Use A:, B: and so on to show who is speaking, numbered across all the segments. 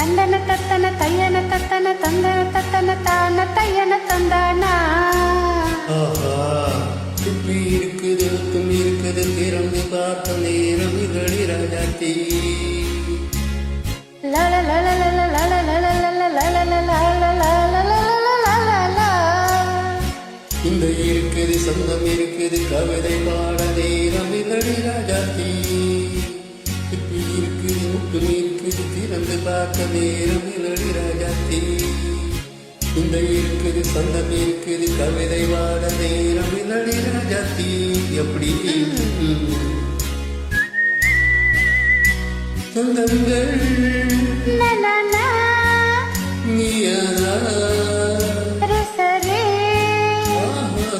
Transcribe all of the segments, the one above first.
A: தந்தன தத்தன தையன தத்தன தந்தன தத்தன தான தையன தந்தானா.
B: சுற்றி இருக்குது தும் இருக்குது திறந்து பார்த்த நேரம் இதழி ராஜாத்தி. இந்த இருக்குது சொந்தம் இருக்குது கவிதை பாட நேரம் இதழி ராஜாத்தி. சுற்றி இருக்குது முட்டும் இருக்குது திறந்து பார்த்த நேரம் இதழி ராஜாத்தி. இந்த இருக்குது சொந்தம் இருக்குது கவிதை வாட நேரம் இதழி ராஜாத்தி. எப்படி சொந்தங்கள் நீயானா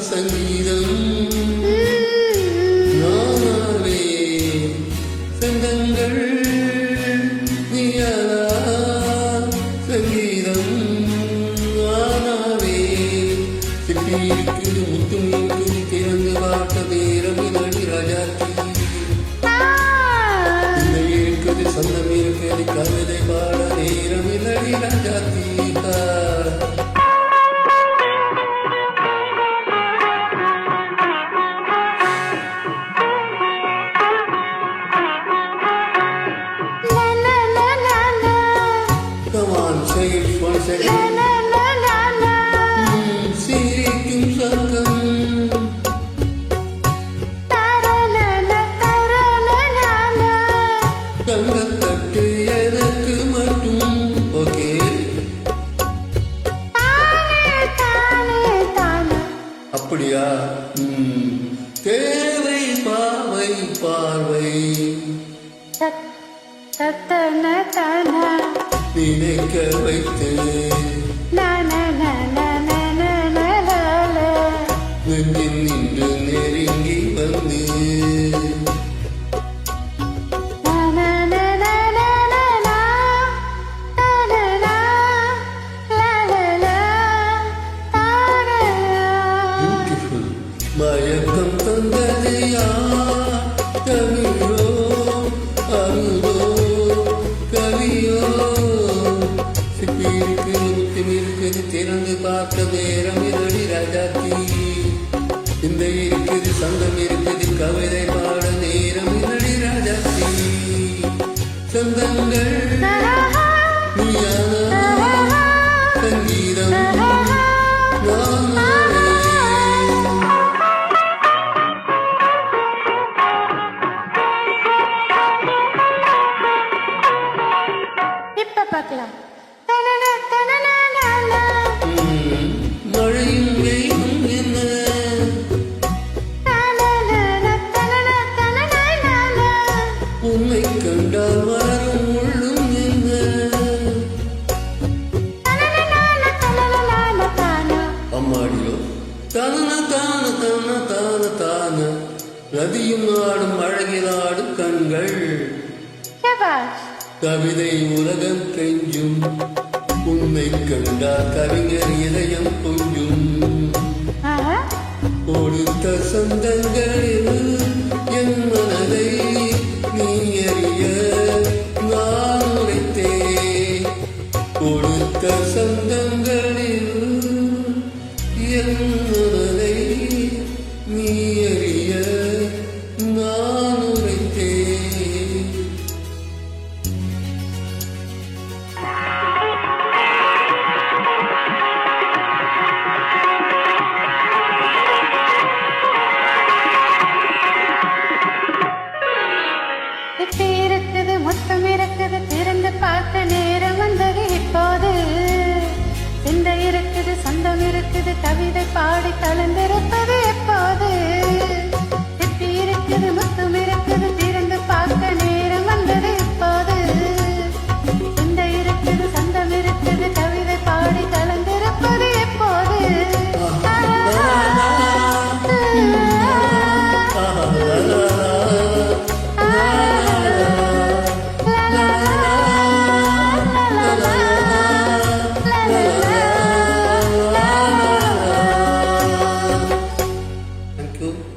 B: சங்கீதம் நானாவே சொந்தங்கள் நீயானா சங்கீதம் நானாவே. சிப்பி இருக்குது முத்தும் இருக்குது திறந்து பார்த்த நேரம் இதழி ராஜாத்தி. சொந்தம் இருக்குது கவிதை பாட நேரம் இதழி Rajathi. Come on, say it once again. சிரிக்கும் சொர்க்கம் தங்கத்தட்டு எனக்கு மட்டும். ஓகே அப்படியா? தேவை பார்வை பார்வை நினைக்க வைத்து நெஞ்சில் நின்று நெருங்கி வந்து மயக்கம் தந்தது யார்? கவியோ அருதோ கவியோ. சிப்பி இருக்குது முத்தும் இருக்குது திறந்து பார்த்த நேரம் இதழி ராஜாத்தி. இந்த இருக்குது சங்கம் இருக்குது கவிதை பாட நேரம் இதழி ராஜாத்தி. சொந்தங்கள் நீயானா சங்கீதம்
A: பார்க்கலாம்.
B: மழையும் வெயிலும் என்ன உன்னை கண்டால் வரும் உள்ளும் என்ன. அம்மாடியோ தான தான தான தான தான நதியும் ஆடும் அழகில் ஆடும் கண்கள். கவிதை உலகம் கெஞ்சும் உன்னை கண்டால் கவிஞர் இதயம் கொஞ்சும். கொடுத்த சொந்தங்களில் என் மனதை நீ அறிய நான் உரைத்தேன். கொடுத்த சொந்தங்களில் என் மனதை நீ அறிய நான் உரைத்தேன்.
A: இருக்குது மொத்தம் இருக்குது திறந்து பார்த்த நேரம் வந்தது இப்போது. சிந்தை இருக்குது சொந்தம் இருக்குது கவிதை பாடி கலந்திருப்பது எப்போது. சிப்பி இருக்குது மொத்தம் இருக்குது திறந்து பார்த்த நேரம் வந்தது இப்போது. சிந்தை இருக்குது சொந்தம் இருக்குது கவிதை பாடி கலந்திருப்பது எப்போது.
B: Thank you.